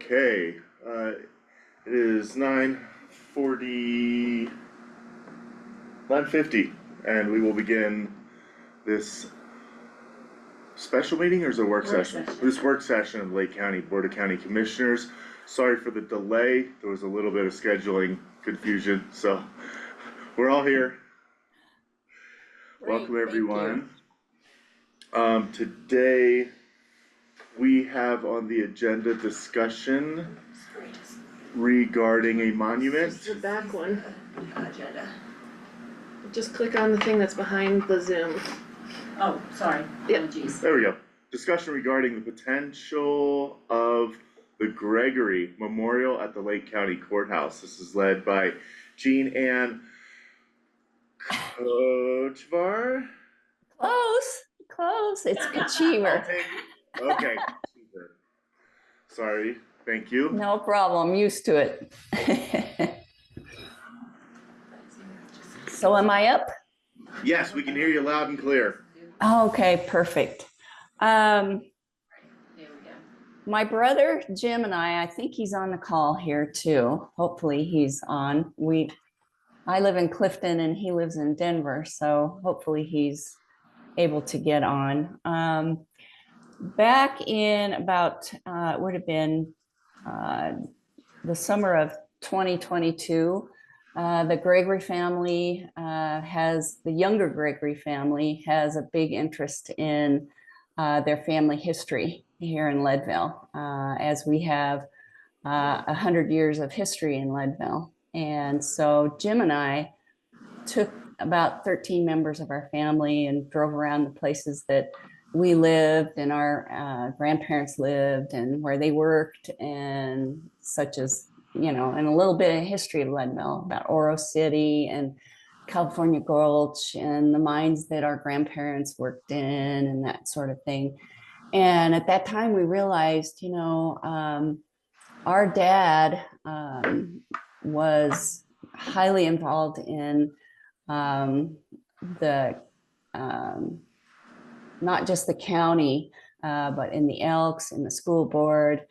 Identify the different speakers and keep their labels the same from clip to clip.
Speaker 1: Okay, it is 9:50, and we will begin this special meeting, or is it a work session? This work session of Lake County Board of County Commissioners. Sorry for the delay. There was a little bit of scheduling confusion, so we're all here. Welcome everyone. Today we have on the agenda discussion regarding a monument.
Speaker 2: This is the back one. Agenda. Just click on the thing that's behind the Zoom.
Speaker 3: Oh, sorry.
Speaker 2: Yep.
Speaker 3: Oh, geez.
Speaker 1: There we go. Discussion regarding the potential of the Gregory Memorial at the Lake County Courthouse. This is led by Jean Ann Kochvar.
Speaker 4: Close. It's Kachiver.
Speaker 1: Okay. Sorry. Thank you.
Speaker 4: No problem. I'm used to it. So am I up?
Speaker 1: Yes, we can hear you loud and clear.
Speaker 4: Okay, perfect.
Speaker 3: There we go.
Speaker 4: My brother Jim and I think he's on the call here too. Hopefully he's on. I live in Clifton and he lives in Denver, so hopefully he's able to get on. Back in about, it would have been the summer of 2022, the Gregory family the younger Gregory family has a big interest in their family history here in Leadville, as we have 100 years of history in Leadville. And so Jim and I took about 13 members of our family and drove around the places that we lived and our grandparents lived and where they worked, and such as, and a little bit of history of Leadville, about Oro City and California Gulch and the mines that our grandparents worked in and that sort of thing. And at that time we realized, our dad was highly involved in not just the county, but in the Elks, in the school board.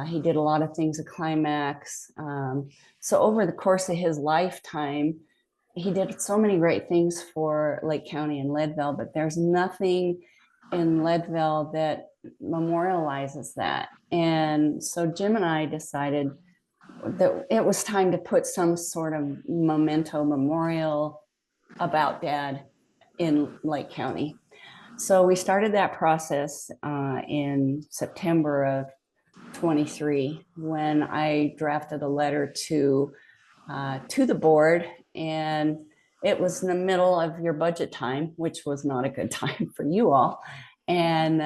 Speaker 4: He did a lot of things at Climax. So over the course of his lifetime, he did so many great things for Lake County and Leadville, but there's nothing in Leadville that memorializes that. And so Jim and I decided that it was time to put some sort of memorial about Dad in Lake County. So we started that process in September of 23 when I drafted a letter to the board, and it was in the middle of your budget time, which was not a good time for you all. And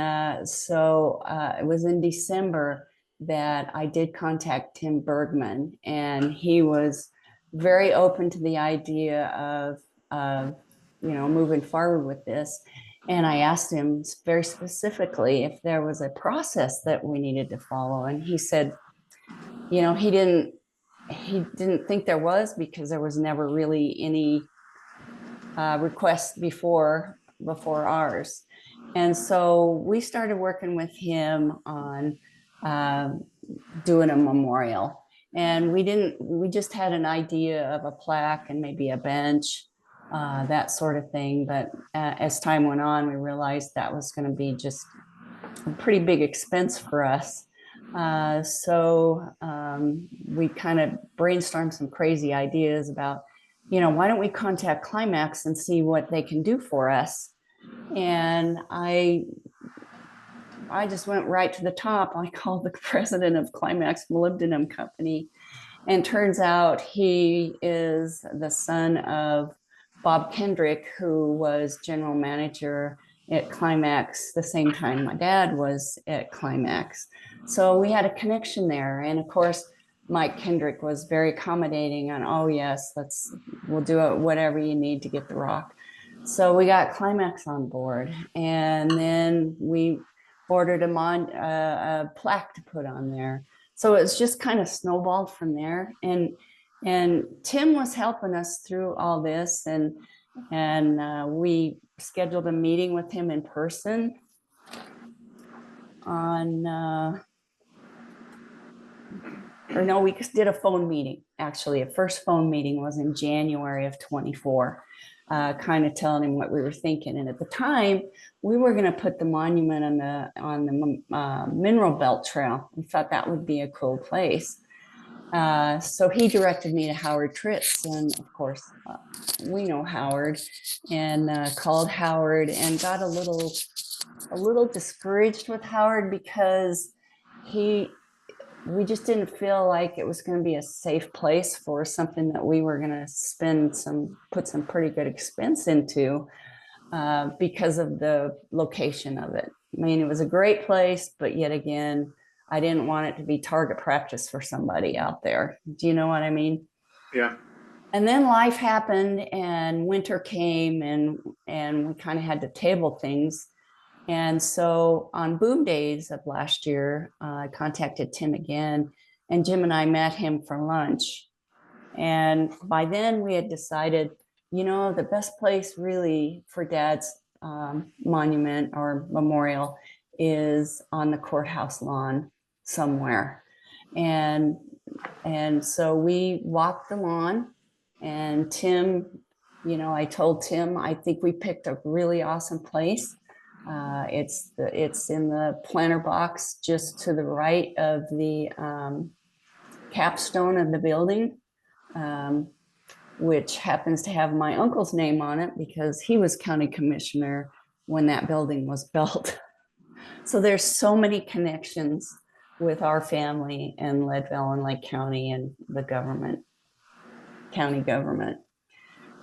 Speaker 4: so it was in December that I did contact Tim Bergman, and he was very open to the idea of moving forward with this. And I asked him very specifically if there was a process that we needed to follow. And he said, he didn't think there was, because there was never really any request before ours. And so we started working with him on doing a memorial. And we just had an idea of a plaque and maybe a bench, that sort of thing. But as time went on, we realized that was going to be just a pretty big expense for us. So we kind of brainstormed some crazy ideas about, why don't we contact Climax and see what they can do for us? And I just went right to the top. I called the president of Climax Molybdenum Company, and turns out he is the son of Bob Kendrick, who was general manager at Climax the same time my dad was at Climax. So we had a connection there. And of course, Mike Kendrick was very accommodating on, oh yes, we'll do it, whatever you need to get the rock. So we got Climax on board, and then we ordered a plaque to put on there. So it's just kind of snowballed from there. And Tim was helping us through all this, and we scheduled a meeting with him in person on or no, we just did a phone meeting. Actually, a first phone meeting was in January of 24, kind of telling him what we were thinking. And at the time, we were going to put the monument on the Mineral Belt Trail. We thought that would be a cool place. So he directed me to Howard Tritz, and of course, we know Howard, and called Howard and got a little discouraged with Howard because we just didn't feel like it was going to be a safe place for something that we were going to put some pretty good expense into, because of the location of it. I mean, it was a great place, but yet again, I didn't want it to be target practice for somebody out there. Do you know what I mean?
Speaker 1: Yeah.
Speaker 4: And then life happened and winter came, and we kind of had to table things. And so on boom days of last year, I contacted Tim again, and Jim and I met him for lunch. And by then we had decided, the best place really for Dad's monument or memorial is on the courthouse lawn somewhere. And so we walked the lawn, and Tim, I told Tim, I think we picked a really awesome place. It's in the planter box just to the right of the capstone of the building, which happens to have my uncle's name on it because he was county commissioner when that building was built. So there's so many connections with our family and Leadville and Lake County and the county government.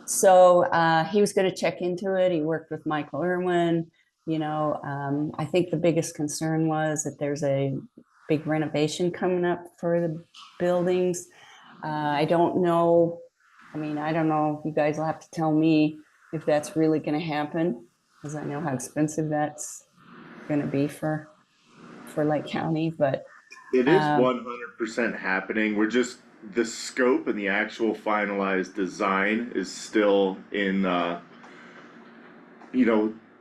Speaker 4: So he was going to check into it. He worked with Michael Irwin. I think the biggest concern was that there's a big renovation coming up for the buildings. I don't know. I mean, I don't know. You guys will have to tell me if that's really going to happen, because I know how expensive that's going to be for Lake County. But
Speaker 1: it is 100% happening. We're just, the scope and the actual finalized design is still in,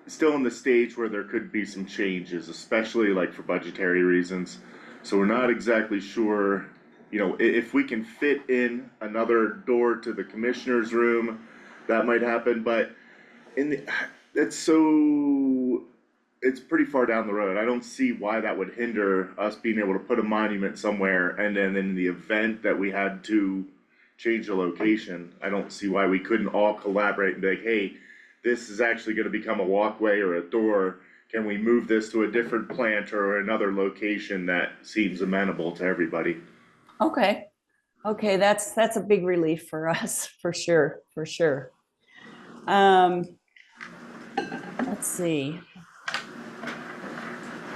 Speaker 1: still in the stage where there could be some changes, especially like for budgetary reasons. So we're not exactly sure, if we can fit in another door to the commissioner's room, that might happen. But it's pretty far down the road. I don't see why that would hinder us being able to put a monument somewhere, and then in the event that we had to change the location, I don't see why we couldn't all collaborate and be like, hey, this is actually going to become a walkway or a door. Can we move this to a different plant or another location that seems amenable to everybody?
Speaker 4: Okay, that's a big relief for us, for sure. Let's see.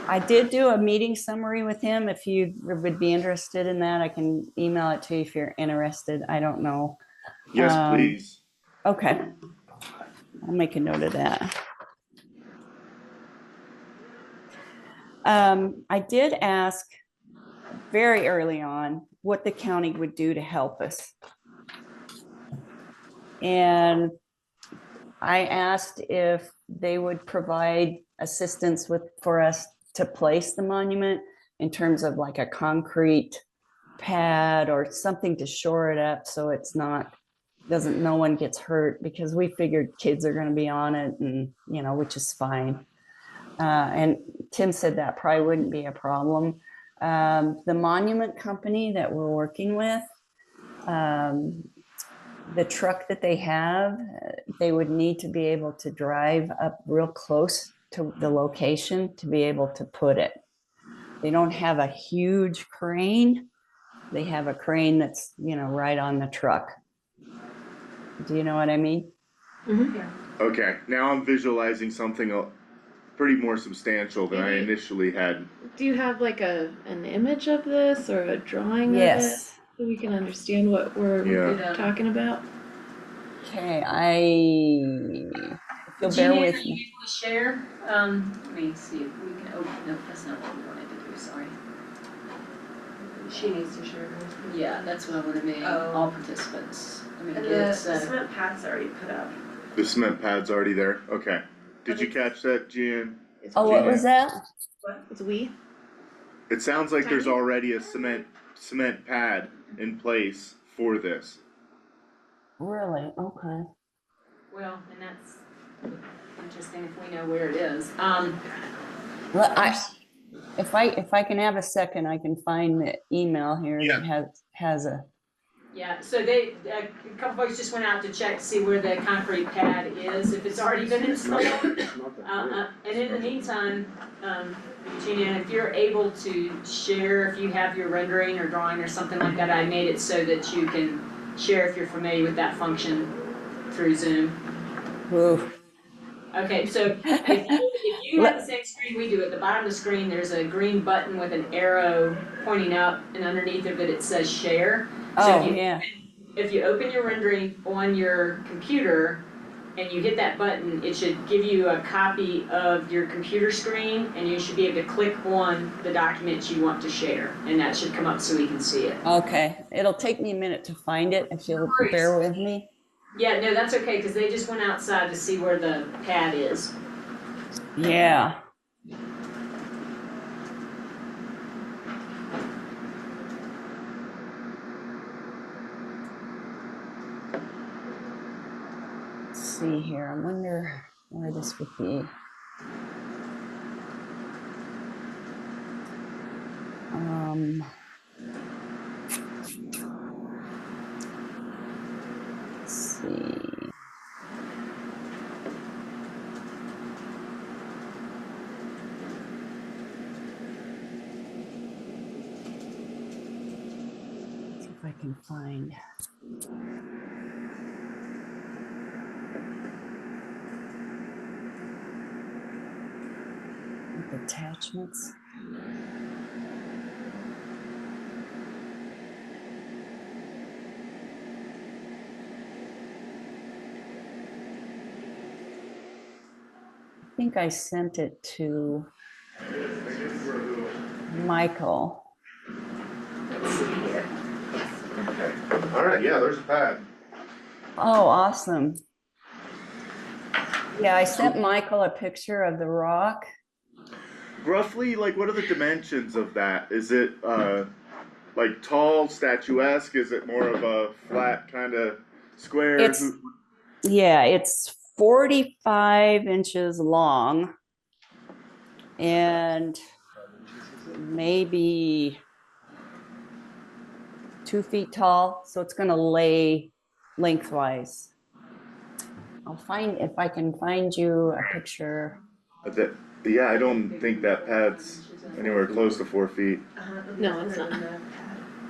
Speaker 4: I did do a meeting summary with him. If you would be interested in that, I can email it to you if you're interested. I don't know.
Speaker 1: Yes, please.
Speaker 4: Okay. I'll make a note of that. I did ask very early on what the county would do to help us. And I asked if they would provide assistance for us to place the monument in terms of like a concrete pad or something to shore it up so it's no one gets hurt, because we figured kids are going to be on it, and which is fine. And Tim said that probably wouldn't be a problem. The monument company that we're working with, the truck that they have, they would need to be able to drive up real close to the location to be able to put it. They don't have a huge crane. They have a crane that's, right on the truck. Do you know what I mean?
Speaker 2: Mm-hmm.
Speaker 3: Yeah.
Speaker 1: Okay, now I'm visualizing something pretty more substantial than I initially had.
Speaker 2: Do you have like an image of this or a drawing
Speaker 4: Yes.
Speaker 2: of it so we can understand what we're talking about?
Speaker 4: Okay, if you'll bear with me.
Speaker 3: Usually share. Let me see if we can. Oh no, that's not what we wanted to do. Sorry.
Speaker 5: She needs to share hers.
Speaker 3: Yeah, that's what I would have made.
Speaker 5: Oh.
Speaker 3: All participants. I'm gonna
Speaker 5: And
Speaker 3: get
Speaker 5: the
Speaker 3: it.
Speaker 5: cement pad's already put up.
Speaker 1: The cement pad's already there? Okay. Did you catch that, Gian?
Speaker 2: It's
Speaker 4: Oh, what was that?
Speaker 2: It's we.
Speaker 1: It sounds like there's
Speaker 2: Tiny?
Speaker 1: already a cement cement pad in place for this.
Speaker 4: Really? Okay.
Speaker 3: Well, and that's interesting if we know where it is.
Speaker 4: Well, if I can have a second, I can find the email here
Speaker 1: Yeah.
Speaker 4: that has a,
Speaker 3: Yeah, so a couple folks just went out to check to see where the concrete pad is, if it's already been installed. And in the meantime, Gina, if you're able to share, if you have your rendering or drawing or something like that, I made it so that you can share if you're familiar with that function through Zoom.
Speaker 4: ooh.
Speaker 3: Okay, so if you have the same screen we do, at the bottom of the screen, there's a green button with an arrow pointing up, and underneath of it says share. So
Speaker 4: Oh, yeah.
Speaker 3: if you open your rendering on your computer and you hit that button, it should give you a copy of your computer screen, and you should be able to click on the document you want to share, and that should come up so we can see it.
Speaker 4: Okay. It'll take me a minute to find it if you'll bear with me.
Speaker 3: Yeah, no, that's okay, because they just went outside to see where the pad is.
Speaker 4: Yeah. Let's see here. I wonder where this would be. Let's see. See if I can find. Attachments. I think I sent it to Michael.
Speaker 5: Let's see here.
Speaker 1: Okay. Alright, yeah, there's a pad.
Speaker 4: Oh, awesome. Yeah, I sent Michael a picture of the rock.
Speaker 1: Roughly, like, what are the dimensions of that? Is it, like tall, statuesque? Is it more of a flat kind of square?
Speaker 4: It's 45 inches long and maybe 2 feet tall. So it's going to lay lengthwise. I'll find if I can find you a picture.
Speaker 1: Yeah, I don't think that pad's anywhere close to 4 feet.
Speaker 2: No, it's not.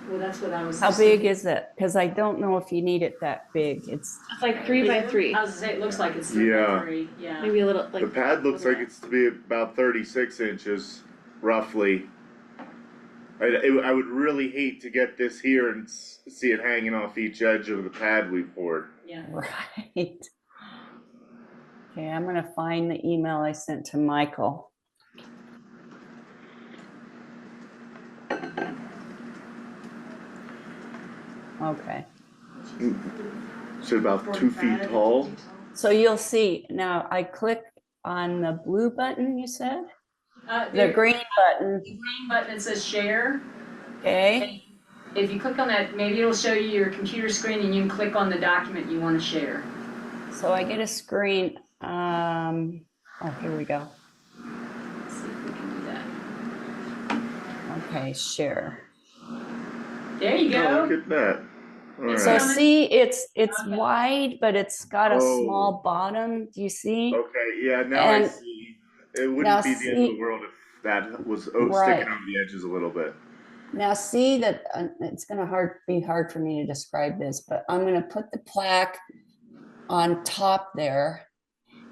Speaker 3: Well, that's what I was.
Speaker 4: How big is it? Because I don't know if you need it that big. It's
Speaker 2: like 3 by 3.
Speaker 3: I was gonna say, it looks like it's 3 by 3, yeah.
Speaker 2: Maybe a little
Speaker 1: The
Speaker 2: like.
Speaker 1: pad looks like it's to be about 36 inches, roughly. I would really hate to get this here and see it hanging off each edge of the pad we poured.
Speaker 3: Yeah.
Speaker 4: right. Okay, I'm going to find the email I sent to Michael. Okay.
Speaker 1: So about 2 feet tall.
Speaker 4: So you'll see now I click on the blue button you said? The green button.
Speaker 3: The green button that says share.
Speaker 4: Okay.
Speaker 3: If you click on that, maybe it'll show you your computer screen and you can click on the document you want to share.
Speaker 4: So I get a screen. Oh, here we go.
Speaker 3: Let's see if we can do that.
Speaker 4: Okay, share.
Speaker 3: There you
Speaker 1: Oh,
Speaker 3: go.
Speaker 1: look at that. All right.
Speaker 4: So see, it's
Speaker 3: Okay.
Speaker 4: wide, but it's got a
Speaker 1: Oh.
Speaker 4: small bottom. Do you see?
Speaker 1: Okay, yeah, now I
Speaker 4: And
Speaker 1: see. It wouldn't
Speaker 4: now
Speaker 1: be the end of
Speaker 4: see-
Speaker 1: the world if that was
Speaker 4: Right.
Speaker 1: sticking over the edges a little bit.
Speaker 4: Now see that it's going to be hard for me to describe this, but I'm going to put the plaque on top there.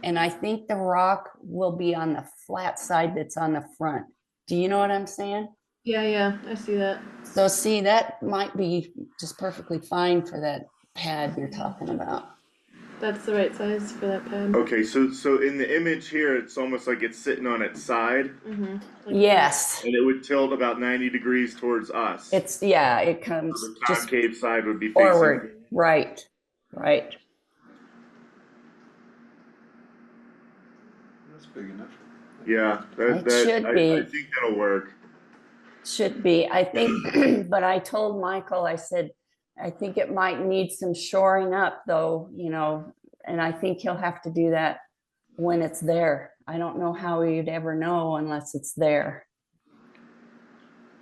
Speaker 4: And I think the rock will be on the flat side that's on the front. Do you know what I'm saying?
Speaker 2: Yeah, I see that.
Speaker 4: So see, that might be just perfectly fine for that pad you're talking about.
Speaker 2: That's the right size for that pad.
Speaker 1: Okay, so in the image here, it's almost like it's sitting on its side,
Speaker 2: Mm-hmm.
Speaker 4: Yes,
Speaker 1: and it would tilt about 90 degrees towards us.
Speaker 4: it comes
Speaker 1: So the
Speaker 4: just
Speaker 1: concave side would be facing
Speaker 4: forward. Right.
Speaker 6: That's big enough.
Speaker 1: Yeah,
Speaker 4: It should be.
Speaker 1: I think that'll work.
Speaker 4: Should be, I think, but I told Michael, I said, I think it might need some shoring up though, you know, and I think he'll have to do that when it's there. I don't know how you'd ever know unless it's there.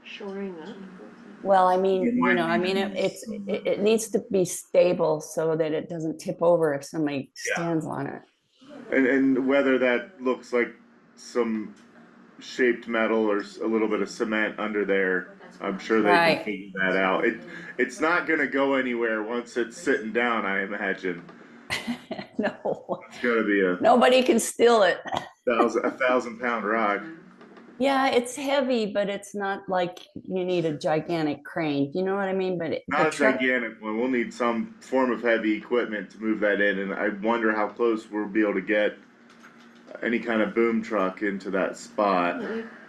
Speaker 2: Shoring up.
Speaker 4: Well, I mean,
Speaker 1: It
Speaker 4: you
Speaker 1: might
Speaker 4: know, I
Speaker 1: need
Speaker 4: mean,
Speaker 1: to be-
Speaker 4: it needs to be stable so that it doesn't tip over if somebody
Speaker 1: Yeah.
Speaker 4: stands on it.
Speaker 1: And whether that looks like some shaped metal or a little bit of cement under there, I'm sure they can
Speaker 4: Right.
Speaker 1: figure that out. It's not gonna go anywhere once it's sitting down, I imagine.
Speaker 4: No,
Speaker 1: It's gotta be a
Speaker 4: nobody can steal it.
Speaker 1: 1,000 pound rock.
Speaker 4: Yeah, it's heavy, but it's not like you need a gigantic crane. You know what I mean? But the
Speaker 1: Not a
Speaker 4: truck,
Speaker 1: gigantic one, we'll need some form of heavy equipment to move that in, and I wonder how close we'll be able to get any kind of boom truck into that spot.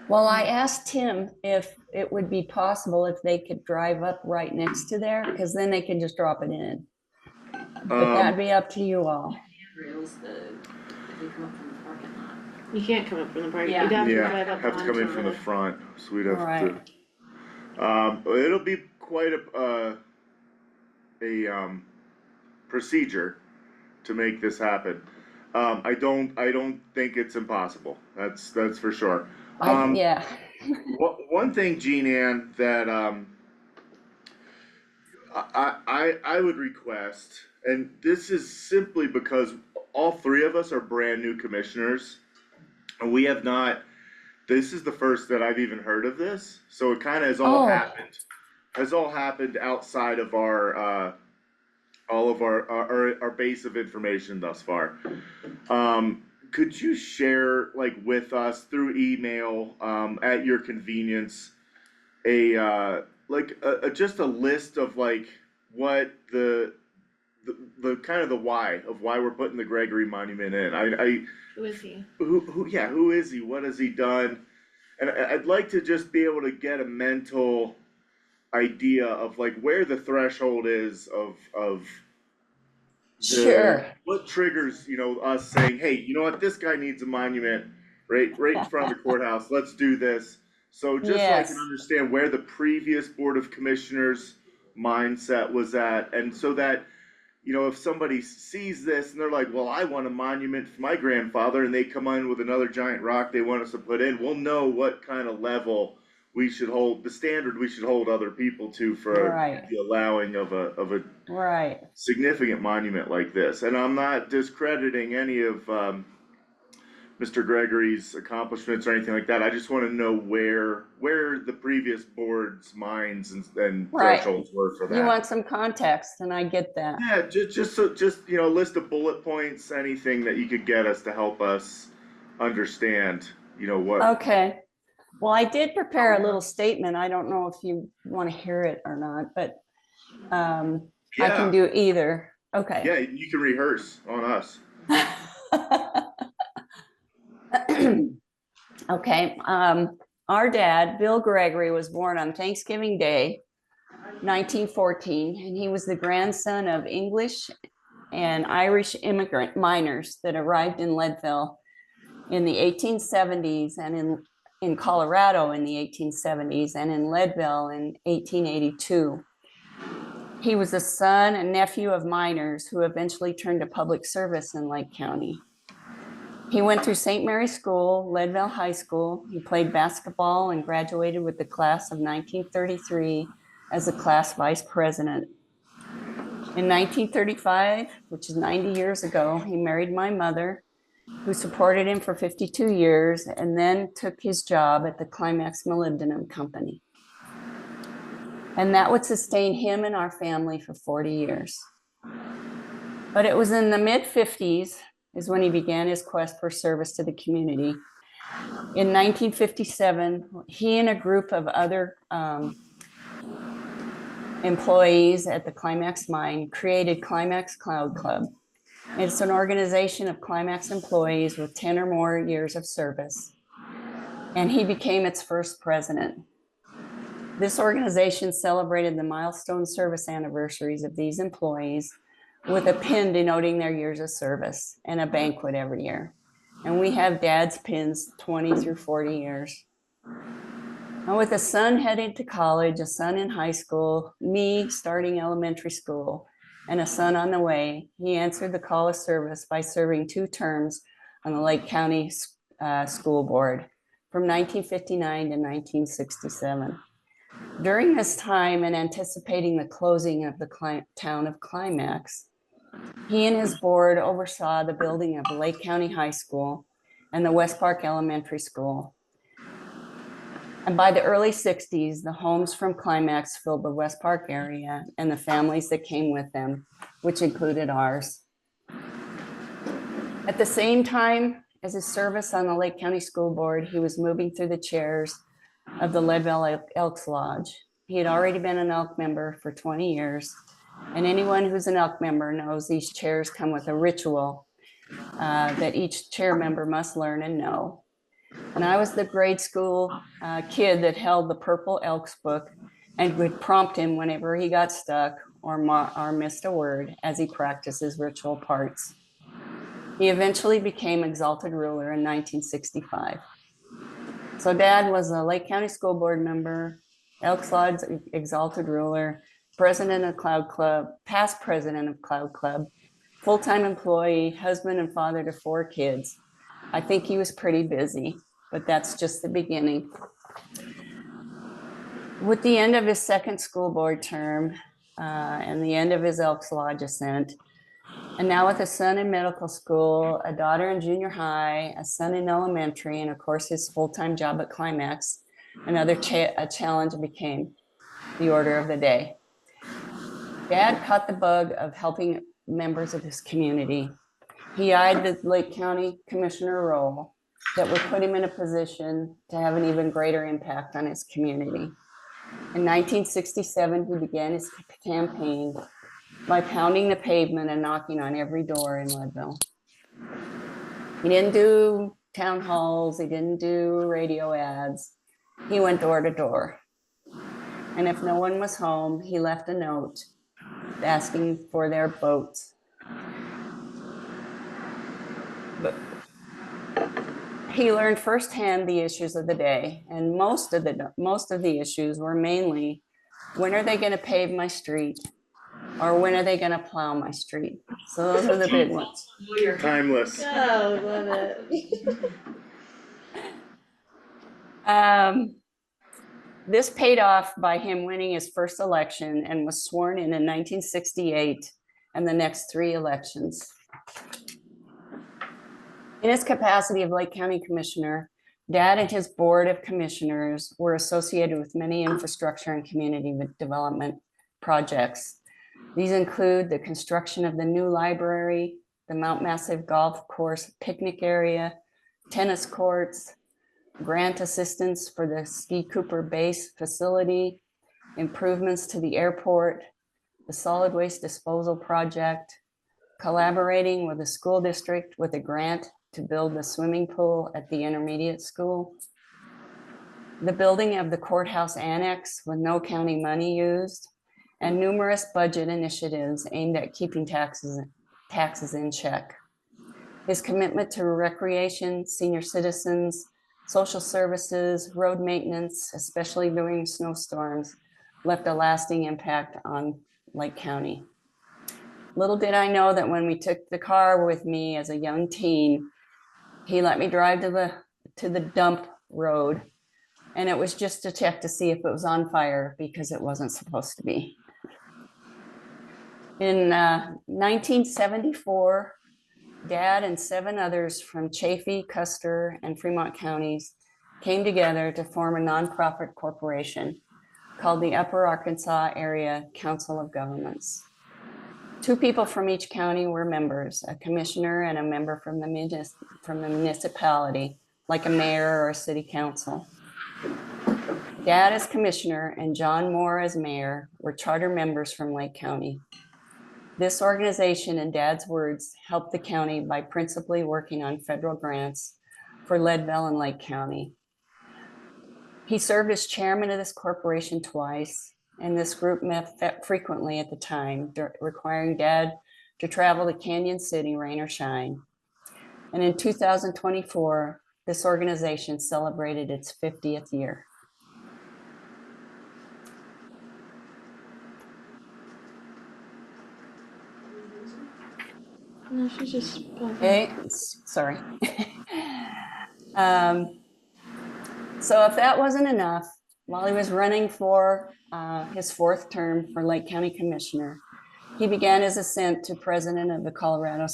Speaker 4: well, I asked him if it would be possible if they could drive up right next to there, because then they can just drop it in. But that'd be up to you all.
Speaker 3: Handrails, if you come up from the parking lot.
Speaker 2: You can't come up from the park.
Speaker 3: Yeah.
Speaker 2: You'd have to
Speaker 1: Yeah,
Speaker 2: drive up
Speaker 1: have to come in
Speaker 2: onto
Speaker 1: from the
Speaker 2: the.
Speaker 1: front, so we'd have
Speaker 4: Right.
Speaker 1: to. It'll be quite a procedure to make this happen. I don't think it's impossible, that's for sure.
Speaker 4: Yeah,
Speaker 1: One thing, Jean Ann, that I would request, and this is simply because all three of us are brand new commissioners, and we have not. This is the first that I've even heard of this, so it kind of has all
Speaker 4: Oh.
Speaker 1: happened. Has all happened outside of our all of our base of information thus far. Could you share, like, with us through email, at your convenience, just a list of like what the kind of the why of why we're putting the Gregory Monument in.
Speaker 2: Who is he?
Speaker 1: Who is he? What has he done? And I'd like to just be able to get a mental idea of like where the threshold is of
Speaker 4: sure.
Speaker 1: what triggers, us saying, hey, you know what, this guy needs a monument right in front of the courthouse, let's do this. So just so I can
Speaker 4: Yes.
Speaker 1: understand where the previous Board of Commissioners mindset was at, and so that, if somebody sees this and they're like, well, I want a monument for my grandfather, and they come in with another giant rock they want us to put in, we'll know what kind of level we should hold, the standard we should hold other people to for
Speaker 4: Right.
Speaker 1: the allowing of a
Speaker 4: Right.
Speaker 1: significant monument like this. And I'm not discrediting any of Mr. Gregory's accomplishments or anything like that. I just want to know where the previous board's minds and
Speaker 4: Right.
Speaker 1: thresholds were for that.
Speaker 4: You want some context, and I get that.
Speaker 1: Yeah, just a list of bullet points, anything that you could get us to help us understand, what.
Speaker 4: Okay. Well, I did prepare a little statement. I don't know if you want to hear it or not, but I can do either. Okay.
Speaker 1: Yeah, you can rehearse on us.
Speaker 4: Okay. Our dad, Bill Gregory, was born on Thanksgiving Day, 1914, and he was the grandson of English and Irish immigrant miners that arrived in Leadville in the 1870s, and in Colorado in the 1870s, and in Leadville in 1882. He was the son and nephew of miners who eventually turned to public service in Lake County. He went through St. Mary's School, Leadville High School. He played basketball and graduated with the class of 1933 as a class vice president. In 1935, which is 90 years ago, he married my mother, who supported him for 52 years and then took his job at the Climax Molybdenum Company. And that would sustain him and our family for 40 years. But it was in the mid-50s is when he began his quest for service to the community. In 1957, he and a group of other employees at the Climax mine created Climax Cloud Club. It's an organization of Climax employees with 10 or more years of service, and he became its first president. This organization celebrated the milestone service anniversaries of these employees with a pin denoting their years of service and a banquet every year. And we have Dad's pins 20 through 40 years. And with a son heading to college, a son in high school, me starting elementary school, and a son on the way, he answered the call of service by serving 2 terms on the Lake County School Board from 1959 to 1967. During this time and anticipating the closing of the town of Climax, he and his board oversaw the building of Lake County High School and the West Park Elementary School. And by the early 60s, the homes from Climax filled the West Park area and the families that came with them, which included ours. At the same time as his service on the Lake County School Board, he was moving through the chairs of the Leadville Elks Lodge. He had already been an elk member for 20 years, and anyone who's an elk member knows these chairs come with a ritual that each chair member must learn and know. And I was the grade school kid that held the purple Elks book and would prompt him whenever he got stuck or missed a word as he practiced his ritual parts. He eventually became exalted ruler in 1965. So Dad was a Lake County School Board member, Elks Lodge exalted ruler, president of Cloud Club, past president of Cloud Club, full-time employee, husband and father to 4 kids. I think he was pretty busy, but that's just the beginning. With the end of his second school board term and the end of his Elks Lodge ascent, and now with a son in medical school, a daughter in junior high, a son in elementary, and of course his full-time job at Climax, another challenge became the order of the day. Dad caught the bug of helping members of his community. He eyed the Lake County Commissioner role that would put him in a position to have an even greater impact on his community. In 1967, he began his campaign by pounding the pavement and knocking on every door in Leadville. He didn't do town halls, he didn't do radio ads. He went door to door. And if no one was home, he left a note asking for their votes. But he learned firsthand the issues of the day, and most of the issues were mainly, when are they going to pave my street, or when are they going to plow my street? So those are the big ones.
Speaker 1: Timeless.
Speaker 2: Oh, love it.
Speaker 4: This paid off by him winning his first election and was sworn in 1968 and the next 3 elections. In his capacity of Lake County Commissioner, Dad and his board of commissioners were associated with many infrastructure and community development projects. These include the construction of the new library, the Mount Massive Golf Course picnic area, tennis courts, grant assistance for the Ski Cooper Base facility, improvements to the airport, the solid waste disposal project, collaborating with the school district with a grant to build the swimming pool at the intermediate school, the building of the courthouse annex with no county money used, and numerous budget initiatives aimed at keeping taxes in check. His commitment to recreation, senior citizens, social services, road maintenance, especially during snowstorms, left a lasting impact on Lake County. Little did I know that when we took the car with me as a young teen, he let me drive to the dump road, and it was just to check to see if it was on fire because it wasn't supposed to be. In 1974, Dad and 7 others from Chaffee, Custer, and Fremont counties came together to form a nonprofit corporation called the Upper Arkansas Area Council of Governments. 2 people from each county were members, a commissioner and a member from the municipality, like a mayor or a city council. Dad as commissioner and John Moore as mayor were charter members from Lake County. This organization, in Dad's words, helped the county by principally working on federal grants for Leadville and Lake County. He served as chairman of this corporation twice, and this group met frequently at the time, requiring Dad to travel to Canyon City, rain or shine. And in 2024, this organization celebrated its 50th year.
Speaker 2: No, she's just popping.
Speaker 4: Okay, sorry. So if that wasn't enough, while he was running for his fourth term for Lake County Commissioner, he began his ascent to president of the Colorado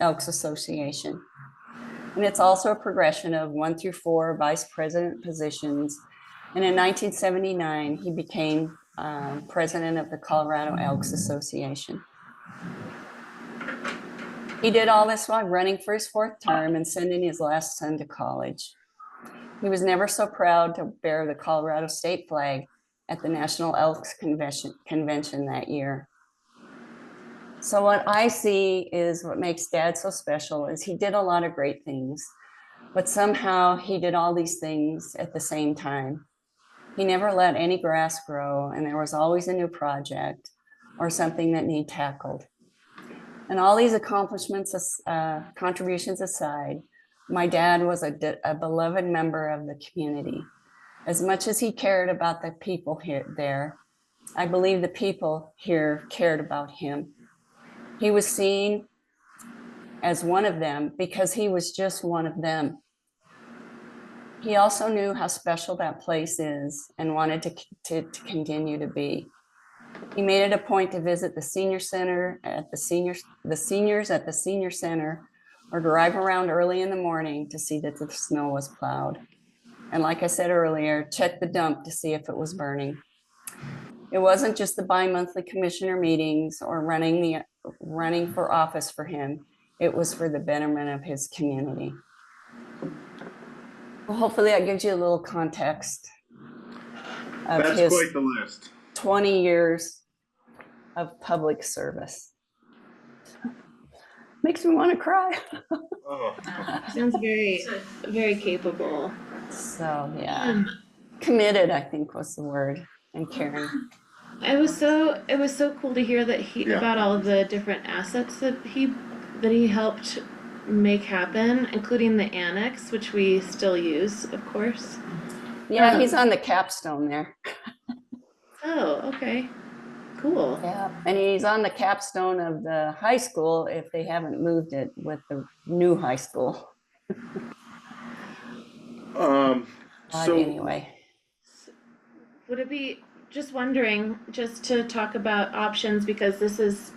Speaker 4: Elks Association. And it's also a progression of 1 through 4 vice president positions. And in 1979, he became president of the Colorado Elks Association. He did all this while running for his fourth term and sending his last son to college. He was never so proud to bear the Colorado state flag at the National Elks Convention that year. So what I see is what makes Dad so special is he did a lot of great things, but somehow he did all these things at the same time. He never let any grass grow, and there was always a new project or something that needed tackled. And all these accomplishments, contributions aside, my dad was a beloved member of the community. As much as he cared about the people there, I believe the people here cared about him. He was seen as one of them because he was just one of them. He also knew how special that place is and wanted to continue to be. He made it a point to visit the senior center at the seniors at the senior center, or drive around early in the morning to see that the snow was plowed. And like I said earlier, check the dump to see if it was burning. It wasn't just the bi-monthly commissioner meetings or running for office for him. It was for the betterment of his community. Well, hopefully that gives you a little context of
Speaker 1: That's
Speaker 4: his
Speaker 1: quite the list.
Speaker 4: 20 years of public service. Makes me want to cry.
Speaker 1: Oh.
Speaker 2: Sounds very, very capable.
Speaker 4: So yeah, committed, I think was the word, and caring.
Speaker 2: It was so cool to hear that
Speaker 1: Yeah.
Speaker 2: about all of the different assets that he helped make happen, including the annex, which we still use, of course.
Speaker 4: Yeah, he's on the capstone there.
Speaker 2: Oh, okay. Cool.
Speaker 4: Yeah, and he's on the capstone of the high school if they haven't moved it with the new high school.
Speaker 1: So
Speaker 4: Anyway.
Speaker 2: Would it be, just wondering, just to talk about options, because this is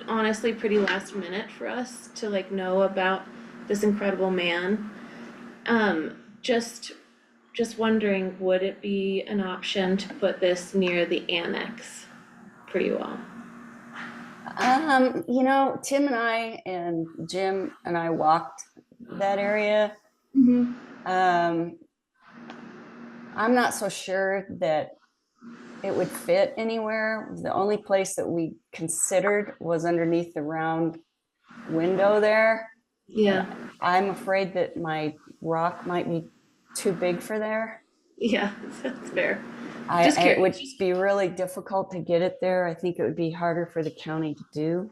Speaker 2: honestly pretty last minute for us to like know about this incredible man. Just wondering, would it be an option to put this near the annex for you all?
Speaker 4: You know, Tim and I and Jim and I walked that area.
Speaker 2: Mm-hmm.
Speaker 4: I'm not so sure that it would fit anywhere. The only place that we considered was underneath the round window there.
Speaker 2: Yeah.
Speaker 4: I'm afraid that my rock might be too big for there.
Speaker 2: Yeah, that's fair.
Speaker 4: It would just be really difficult to get it there. I think it would be harder for the county to do.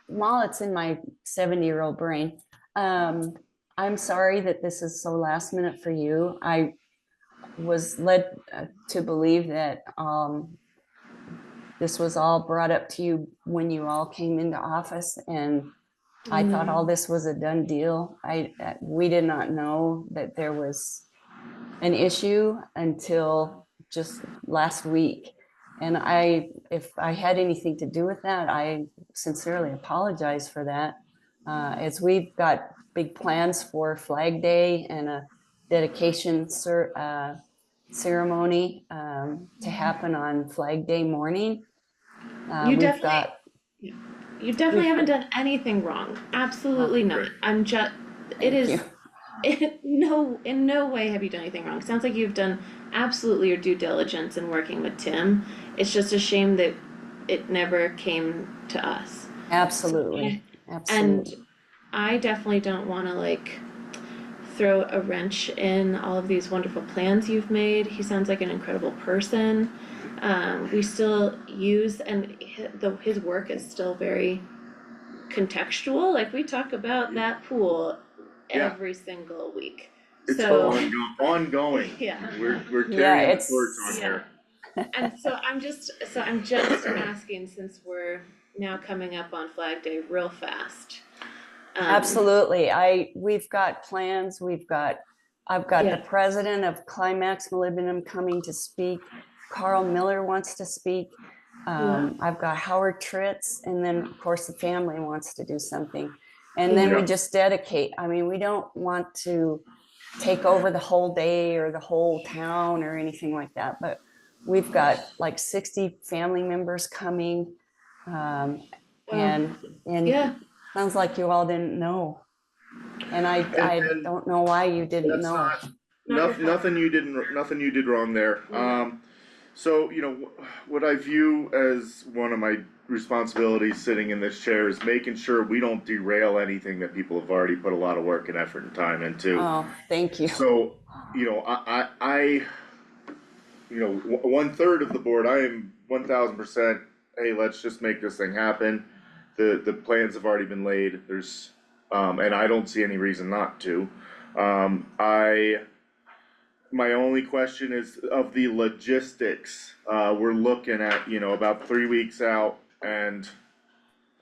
Speaker 4: While it's in my 70-year-old brain, I'm sorry that this is so last minute for you. I was led to believe that this was all brought up to you when you all came into office, and I thought all this was a done deal. We did not know that there was an issue until just last week. And if I had anything to do with that, I sincerely apologize for that. As we've got big plans for Flag Day and a dedication ceremony to happen on Flag Day morning.
Speaker 2: You definitely haven't done anything wrong. Absolutely not. I'm just, in no way have you done anything wrong. Sounds like you've done absolutely your due diligence in working with Tim. It's just a shame that it never came to us.
Speaker 4: Absolutely.
Speaker 2: And I definitely don't want to like throw a wrench in all of these wonderful plans you've made. He sounds like an incredible person. We still use, and his work is still very contextual. Like we talk about that pool every single week.
Speaker 1: It's
Speaker 2: so
Speaker 1: ongoing.
Speaker 2: Yeah.
Speaker 1: We're carrying the torch on here.
Speaker 2: And so I'm just asking, since we're now coming up on Flag Day real fast.
Speaker 4: Absolutely. We've got plans. I've got the
Speaker 2: Yeah.
Speaker 4: president of Climax Molybdenum coming to speak. Carl Miller wants to speak. I've got Howard Tritz, and then of course the family wants to do something. And then we
Speaker 1: Yeah.
Speaker 4: just dedicate. I mean, we don't want to take over the whole day or the whole town or anything like that, but we've got like 60 family members coming. And
Speaker 2: Yeah.
Speaker 4: sounds like you all didn't know. And I
Speaker 1: And
Speaker 4: don't know why you didn't
Speaker 1: that's
Speaker 4: know.
Speaker 1: not, nothing you did wrong there. So, you know, what I view as one of my responsibilities sitting in this chair is making sure we don't derail anything that people have already put a lot of work and effort and time into.
Speaker 4: Oh, thank you.
Speaker 1: So, you know, you know, 1/3 of the board, I am 1000%, hey, let's just make this thing happen. The plans have already been laid, and I don't see any reason not to. My only question is of the logistics. We're looking at, you know, about 3 weeks out, and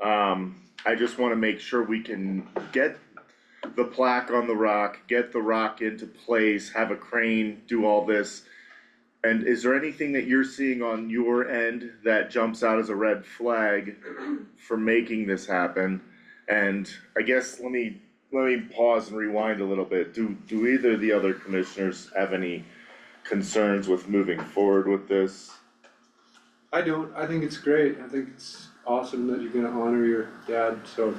Speaker 1: I just wanna make sure we can get the plaque on the rock, get the rock into place, have a crane, do all this. And is there anything that you're seeing on your end that jumps out as a red flag for making this happen? And I guess let me pause and rewind a little bit. Do either of the other commissioners have any concerns with moving forward with this?
Speaker 6: I don't. I think it's great. I think it's awesome that you're gonna honor your dad, so.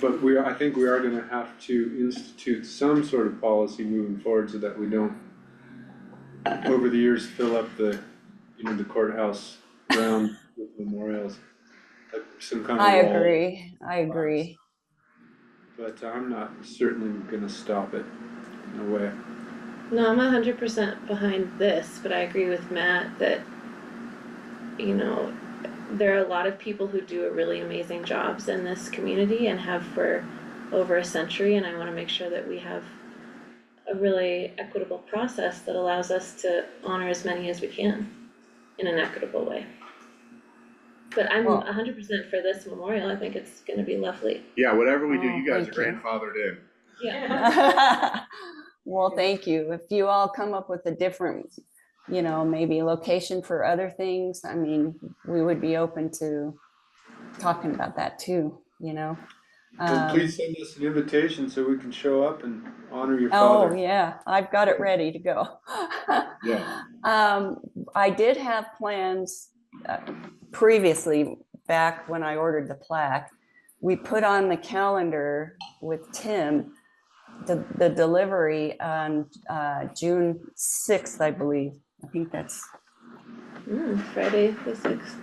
Speaker 6: But I think we are gonna have to institute some sort of policy moving forward so that we don't, over the years, fill up the courthouse ground with memorials. Like some kind of
Speaker 4: I
Speaker 6: wall.
Speaker 4: agree.
Speaker 6: But I'm not certainly gonna stop it, no way.
Speaker 2: No, I'm 100% behind this, but I agree with Matt that, you know, there are a lot of people who do a really amazing jobs in this community and have for over a century, and I wanna make sure that we have a really equitable process that allows us to honor as many as we can in an equitable way. But I'm
Speaker 4: Well-
Speaker 2: 100% for this memorial. I think it's gonna be lovely.
Speaker 1: Yeah, whatever we do,
Speaker 4: Oh,
Speaker 1: you guys are
Speaker 4: thank you.
Speaker 1: grandfathered in.
Speaker 2: Yeah.
Speaker 4: Well, thank you. If you all come up with a different, maybe location for other things, I mean, we would be open to talking about that too,
Speaker 6: Well,
Speaker 4: Um,
Speaker 6: please send us an invitation so we can show up and honor your
Speaker 4: Oh,
Speaker 6: father.
Speaker 4: yeah, I've got it ready to go.
Speaker 1: Yeah.
Speaker 4: I did have plans previously, back when I ordered the plaque. We put on the calendar with Tim the delivery on June 6th, I believe. I think that's
Speaker 2: Friday the 6th.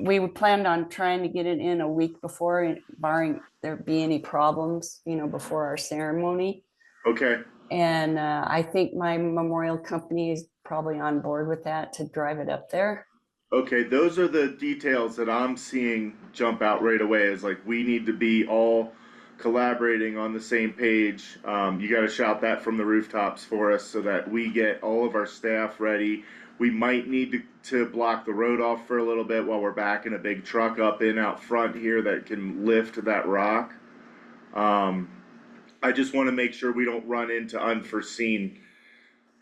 Speaker 4: we planned on trying to get it in a week before, barring there be any problems, before our ceremony.
Speaker 1: Okay,
Speaker 4: And I think my memorial company is probably on board with that to drive it up there.
Speaker 1: okay, those are the details that I'm seeing jump out right away, is like, we need to be all collaborating on the same page. You gotta shout that from the rooftops for us so that we get all of our staff ready. We might need to block the road off for a little bit while we're backing a big truck up in out front here that can lift that rock. I just wanna make sure we don't run into unforeseen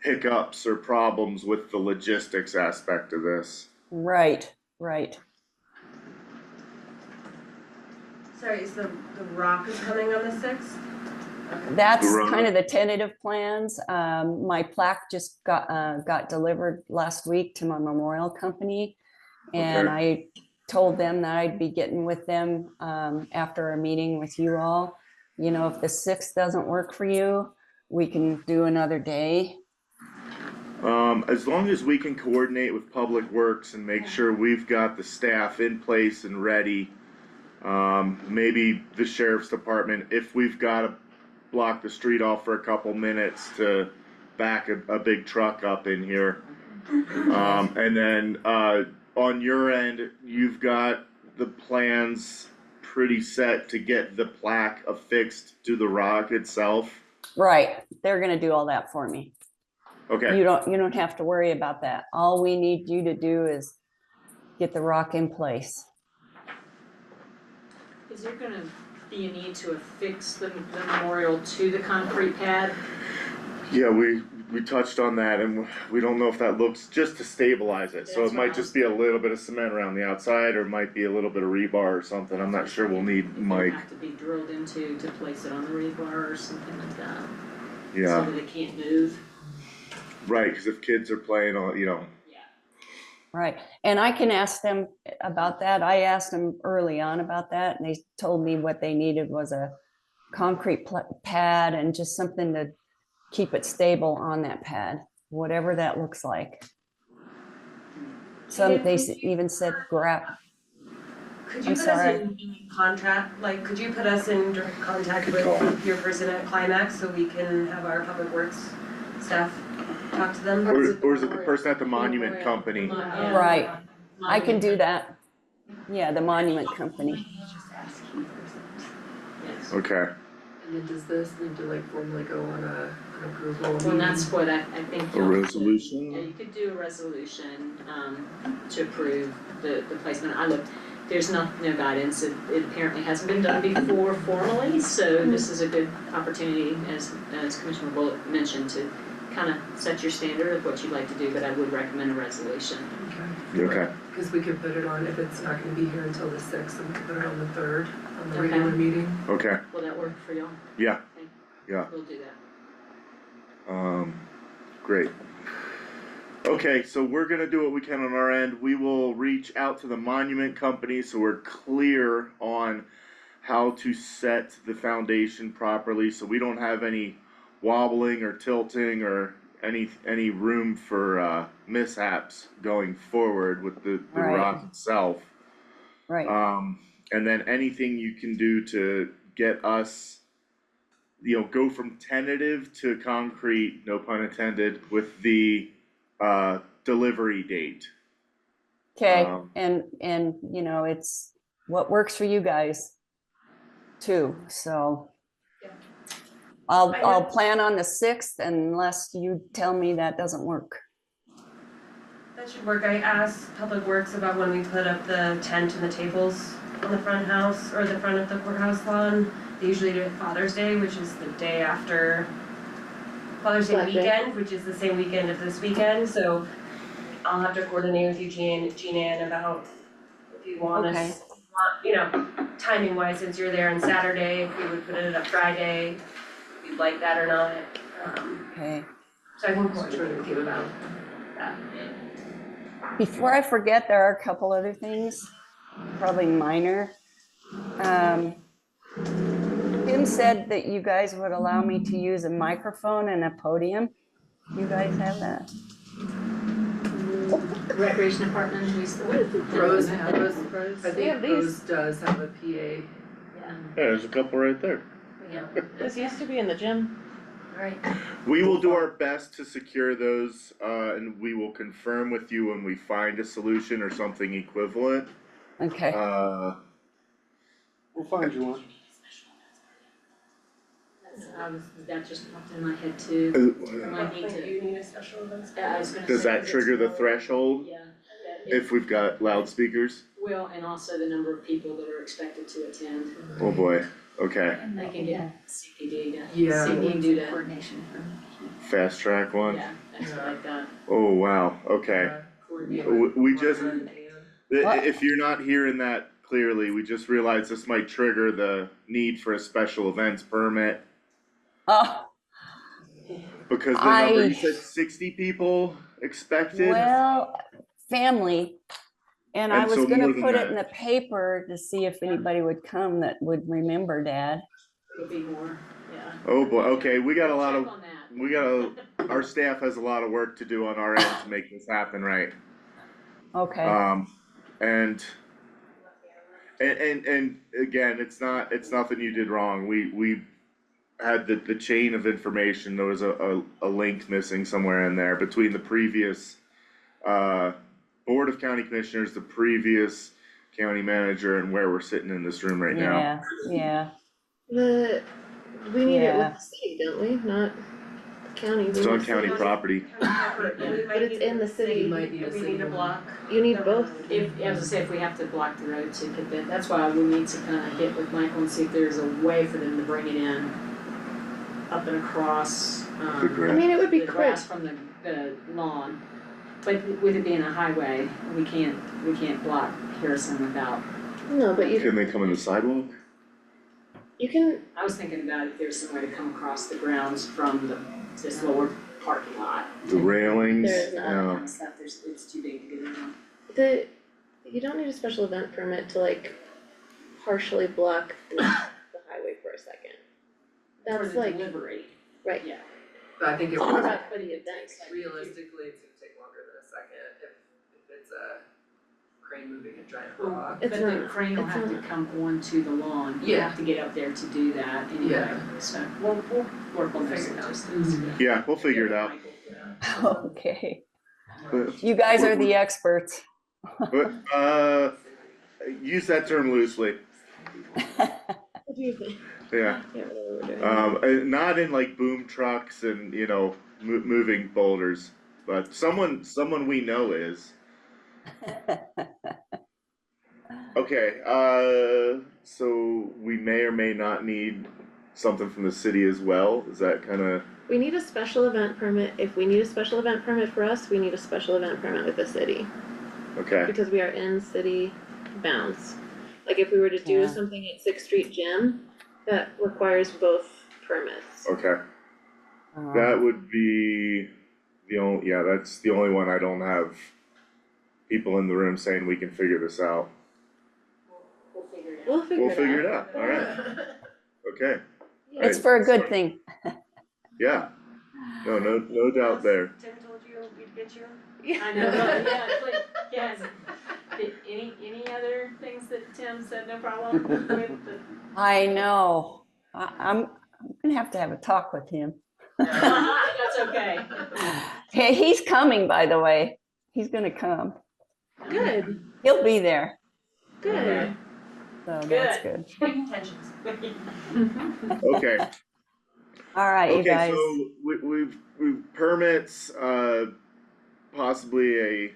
Speaker 1: hiccups or problems with the logistics aspect of this.
Speaker 4: Right.
Speaker 5: Sorry, is the rock is coming on the 6th?
Speaker 4: That's
Speaker 1: Right.
Speaker 4: kind of the tentative plans. My plaque just got delivered last week to my memorial company. And
Speaker 1: Okay.
Speaker 4: I told them that I'd be getting with them after a meeting with you all. If the 6th doesn't work for you, we can do another day.
Speaker 1: As long as we can coordinate with Public Works and make sure we've got the staff in place and ready. Maybe the sheriff's department, if we've gotta block the street off for a couple minutes to back a big truck up in here. And then, on your end, you've got the plans pretty set to get the plaque affixed to the rock itself.
Speaker 4: Right. They're going to do all that for me.
Speaker 1: Okay,
Speaker 4: You don't have to worry about that. All we need you to do is get the rock in place.
Speaker 3: Is there gonna be a need to affix the memorial to the concrete pad?
Speaker 1: yeah, we touched on that and we don't know if that looks, just to stabilize it, so
Speaker 3: That's
Speaker 1: it
Speaker 3: what I
Speaker 1: might just
Speaker 3: was
Speaker 1: be a little bit of cement around the outside, or it might be a little bit of rebar or something, I'm not sure, we'll need
Speaker 3: If
Speaker 1: Mike,
Speaker 3: they have to be drilled into to place it on the rebar or something like that, so
Speaker 1: yeah,
Speaker 3: that it can't move.
Speaker 1: right, cause if kids are playing on, you know,
Speaker 3: Yeah.
Speaker 4: Right, and I can ask them about that. I asked them early on about that, and they told me what they needed was a concrete pad and just something to keep it stable on that pad, whatever that looks like. Some, they even said
Speaker 5: Could you
Speaker 4: I'm
Speaker 5: put us
Speaker 4: sorry.
Speaker 5: in contract, like, could you put us in direct contact with your person at Climax so we can have our public works staff talk to them?
Speaker 1: or is it the person at the monument company?
Speaker 3: Yeah.
Speaker 4: Right, I can do that. Yeah, the monument company.
Speaker 3: Yes.
Speaker 1: Okay,
Speaker 7: And then does this need to like formally go on an approval?
Speaker 3: Well, and that's what I think
Speaker 1: a
Speaker 3: y'all should-
Speaker 1: resolution?
Speaker 3: Yeah, you could do a resolution, to approve the placement. I looked, there's no guidance, it apparently hasn't been done before formally, so this is a good opportunity, as Commissioner Bullock mentioned, to kind of set your standard of what you'd like to do, but I would recommend a resolution.
Speaker 1: Okay,
Speaker 7: Cause we could put it on, if it's not gonna be here until the 6th, then we could put it on the 3rd, on the
Speaker 3: Okay.
Speaker 7: regular meeting.
Speaker 1: okay,
Speaker 3: Will that work for y'all?
Speaker 1: yeah,
Speaker 3: Okay.
Speaker 1: yeah.
Speaker 3: We'll do that.
Speaker 1: Great. Okay, so we're gonna do what we can on our end. We will reach out to the monument company so we're clear on how to set the foundation properly, so we don't have any wobbling or tilting or any room for mishaps going forward with the
Speaker 4: Right.
Speaker 1: rock itself.
Speaker 4: Right,
Speaker 1: And then anything you can do to get us, you know, go from tentative to concrete, no pun intended, with the delivery date.
Speaker 4: okay, and you know, it's what works for you guys too, so. I'll plan on the 6th unless you tell me that doesn't work.
Speaker 5: That should work. I asked Public Works about when we put up the tent and the tables on the front house, or the front of the courthouse lawn. They usually do it Father's Day, which is the day after Father's Day
Speaker 2: Black Day.
Speaker 5: weekend, which is the same weekend as this weekend, so I'll have to coordinate with you, Jean Ann, about if you want
Speaker 4: Okay.
Speaker 5: us, you know, timing wise, since you're there on Saturday, if we would put it up Friday, if you'd like that or not.
Speaker 4: Okay,
Speaker 5: So I can coordinate with you about that.
Speaker 4: before I forget, there are a couple other things, probably minor. Tim said that you guys would allow me to use a microphone and a podium. You guys have that?
Speaker 3: Recreation department, what is it?
Speaker 7: Rose, I
Speaker 2: We
Speaker 7: think
Speaker 2: have these.
Speaker 7: Rose does have a PA.
Speaker 3: Yeah.
Speaker 1: Yeah, there's a couple right there.
Speaker 2: This used to be in the gym.
Speaker 3: Right.
Speaker 1: We will do our best to secure those, and we will confirm with you when we find a solution or something equivalent.
Speaker 4: Okay,
Speaker 6: We'll find you one.
Speaker 3: That just popped in my head too.
Speaker 1: Uh,
Speaker 3: Might need
Speaker 5: Do
Speaker 3: to,
Speaker 5: you need a special events?
Speaker 3: yeah, I was gonna say.
Speaker 1: Does that
Speaker 3: 'cause
Speaker 1: trigger
Speaker 3: it's
Speaker 1: the
Speaker 3: more-
Speaker 1: threreshold
Speaker 3: Yeah.
Speaker 1: if we've got loudspeakers?
Speaker 3: Will, and also the number of people that are expected to attend.
Speaker 1: Oh boy, okay,
Speaker 3: They can get CPD to,
Speaker 7: Yeah.
Speaker 3: CPD do that.
Speaker 8: Coordination.
Speaker 1: fast track one.
Speaker 3: Yeah, things like that.
Speaker 1: Oh wow, okay.
Speaker 7: Coordinate
Speaker 1: We
Speaker 7: with
Speaker 1: just,
Speaker 7: Martha and
Speaker 1: if you're not hearing that clearly, we just realized this might trigger the need for a special events permit.
Speaker 4: oh,
Speaker 1: Because the number, you
Speaker 4: I-
Speaker 1: said 60 people expected?
Speaker 4: well, family. And I
Speaker 1: And
Speaker 4: was
Speaker 1: so
Speaker 4: gonna
Speaker 1: more than
Speaker 4: put it in
Speaker 1: that.
Speaker 4: the paper to see if anybody would come that would remember Dad.
Speaker 3: It'll be more, yeah.
Speaker 1: Oh boy, okay, we got a lot
Speaker 3: Check
Speaker 1: of,
Speaker 3: on that.
Speaker 1: we got our staff has a lot of work to do on our end to make this happen right.
Speaker 4: Okay,
Speaker 1: And again, it's nothing you did wrong, we had the chain of information, there was a link missing somewhere in there between the previous Board of County Commissioners, the previous county manager, and where we're sitting in this room right now.
Speaker 4: yeah,
Speaker 2: We need it
Speaker 4: Yeah.
Speaker 2: with the city, don't we? Not, county. we
Speaker 1: It's on
Speaker 2: need
Speaker 1: county
Speaker 2: city.
Speaker 1: property.
Speaker 3: But
Speaker 2: But it's in the
Speaker 7: City
Speaker 2: city.
Speaker 7: might need a
Speaker 5: If we
Speaker 7: city
Speaker 5: need a
Speaker 7: one.
Speaker 5: block.
Speaker 2: You need
Speaker 5: the
Speaker 2: both.
Speaker 5: road.
Speaker 3: If, as I say, if we have to block the road to get that, that's why we need to kind of get with Michael and see if there's a way for them to bring it in up and across,
Speaker 1: The
Speaker 2: I
Speaker 1: grass.
Speaker 2: mean, it would be
Speaker 3: the
Speaker 2: quick.
Speaker 3: grass from the lawn. But with it being a highway, we can't block Harrison without,
Speaker 2: No, but
Speaker 1: Can they come in the sidewalk?
Speaker 2: you can,
Speaker 3: I was thinking about if there's some way to come across the grounds from this lower parking lot.
Speaker 1: The railings?
Speaker 2: There's not.
Speaker 3: That
Speaker 1: No.
Speaker 3: kind of stuff, it's too big to get in.
Speaker 2: you don't need a special event permit to like partially block the highway for a second. That's
Speaker 3: For the
Speaker 2: like,
Speaker 3: delivery,
Speaker 2: right.
Speaker 3: yeah.
Speaker 7: But I think it
Speaker 2: All
Speaker 7: would,
Speaker 2: about for the event.
Speaker 7: realistically, it's gonna take longer than a second if it's a crane moving a giant
Speaker 3: Well,
Speaker 7: rock.
Speaker 2: It's
Speaker 3: But the
Speaker 2: not.
Speaker 3: crane will
Speaker 2: It's
Speaker 3: have to
Speaker 2: not.
Speaker 3: come onto the lawn, you
Speaker 7: Yeah.
Speaker 3: have to get up there to do that anyway,
Speaker 7: Yeah.
Speaker 3: so we'll work on those
Speaker 5: Figure it out.
Speaker 3: logistics.
Speaker 1: Yeah, we'll figure it out.
Speaker 4: Okay,
Speaker 1: But,
Speaker 4: you guys are the experts.
Speaker 1: use that term loosely.
Speaker 2: What do you think?
Speaker 1: Yeah.
Speaker 2: I can't remember what we're doing.
Speaker 1: And not in like boom trucks and, you know, moving boulders, but someone we know is. Okay, so we may or may not need something from the city as well, is that kinda,
Speaker 2: We need a special event permit. If we need a special event permit for us, we need a special event permit with the city.
Speaker 1: okay,
Speaker 2: Because we are in city bounds. Like if we were to do
Speaker 4: Yeah.
Speaker 2: something at Sixth Street Gym, that requires both permits.
Speaker 1: okay.
Speaker 4: Um,
Speaker 1: That would be that's the only one I don't have people in the room saying we can figure this out.
Speaker 3: We'll figure it out.
Speaker 2: We'll figure
Speaker 1: We'll
Speaker 2: it
Speaker 1: figure
Speaker 2: out.
Speaker 1: it out, alright, okay,
Speaker 4: It's for a good thing.
Speaker 1: yeah. No doubt there.
Speaker 5: Tim told you we'd get you?
Speaker 3: I know, yeah, it's like, yes, any other things that Tim said no problem with the?
Speaker 4: I know. I'm gonna have to have a talk with him.
Speaker 3: That's okay.
Speaker 4: Hey, he's coming, by the way. He's gonna come.
Speaker 2: Good,
Speaker 4: He'll be there,
Speaker 2: good.
Speaker 4: so that's good.
Speaker 5: Good intentions.
Speaker 1: Okay,
Speaker 4: All right, you
Speaker 1: okay,
Speaker 4: guys.
Speaker 1: so we've permits, possibly a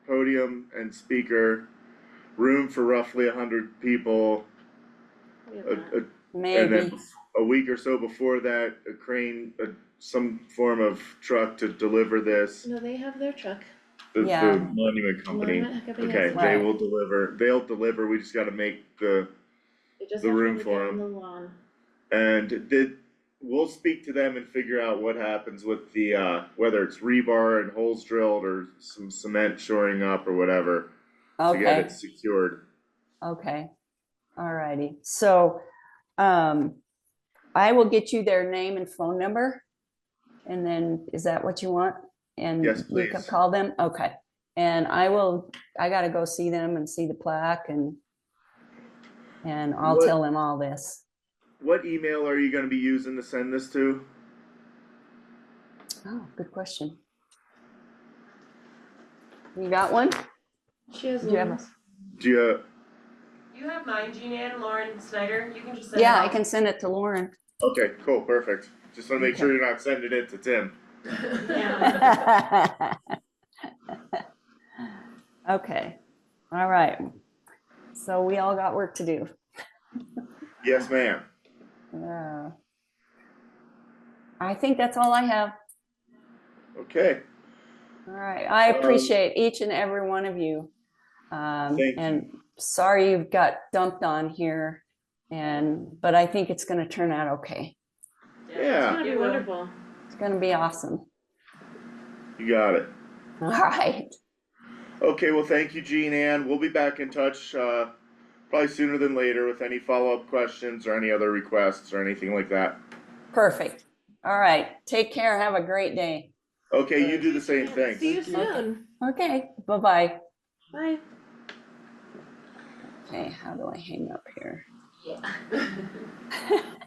Speaker 1: podium and speaker, room for roughly 100 people,
Speaker 2: We have
Speaker 1: a,
Speaker 2: that.
Speaker 1: and
Speaker 4: Maybe.
Speaker 1: then a week or so before that, a crane, some form of truck to deliver this,
Speaker 2: No, they have their truck.
Speaker 1: the
Speaker 4: Yeah.
Speaker 1: monument company.
Speaker 2: Monument Company has
Speaker 1: Okay,
Speaker 2: their
Speaker 1: they
Speaker 4: Right.
Speaker 1: will deliver, they'll deliver, we just gotta make the,
Speaker 2: They just
Speaker 1: the
Speaker 2: have to
Speaker 1: room
Speaker 2: get
Speaker 1: for
Speaker 2: on
Speaker 1: 'em.
Speaker 2: the lawn.
Speaker 1: and we'll speak to them and figure out what happens with the, whether it's rebar and holes drilled or some cement shoring up or whatever to get
Speaker 4: Okay,
Speaker 1: it secured.
Speaker 4: okay. All righty. So, I will get you their name and phone number. And then, is that what you want? And
Speaker 1: Yes,
Speaker 4: you can
Speaker 1: please.
Speaker 4: call them? Okay. And I gotta go see them and see the plaque and I'll
Speaker 1: What-
Speaker 4: tell them all this.
Speaker 1: What email are you gonna be using to send this to?
Speaker 4: Oh, good question. You got one?
Speaker 2: She has
Speaker 4: Do you have a-
Speaker 2: Lauren's.
Speaker 1: Do you,
Speaker 5: You have mine, Jean Ann, Lauren Snyder, you can just send it
Speaker 4: Yeah, I
Speaker 5: all.
Speaker 4: can send it to Lauren.
Speaker 1: okay, cool, perfect, just wanna make
Speaker 4: Okay.
Speaker 1: sure you're not sending it to Tim.
Speaker 3: Yeah.
Speaker 4: Okay, all right. So we all got work to do.
Speaker 1: Yes, ma'am.
Speaker 4: I think that's all I have.
Speaker 1: Okay,
Speaker 4: All right, I appreciate each and every one of you.
Speaker 1: Thank you.
Speaker 4: And sorry you got dumped on here, but I think it's gonna turn out okay.
Speaker 2: It's
Speaker 1: yeah,
Speaker 2: gonna be
Speaker 3: It will.
Speaker 2: wonderful.
Speaker 4: It's gonna be awesome.
Speaker 1: you got it.
Speaker 4: All right,
Speaker 1: Okay, well, thank you, Jean Ann, we'll be back in touch, probably sooner than later with any follow-up questions or any other requests or anything like that.
Speaker 4: perfect. All right, take care, have a great day.
Speaker 1: Okay, you do the same thing.
Speaker 2: See you soon.
Speaker 4: Okay, bye-bye.
Speaker 2: Bye.
Speaker 4: Okay, how do I hang up here?
Speaker 3: Yeah.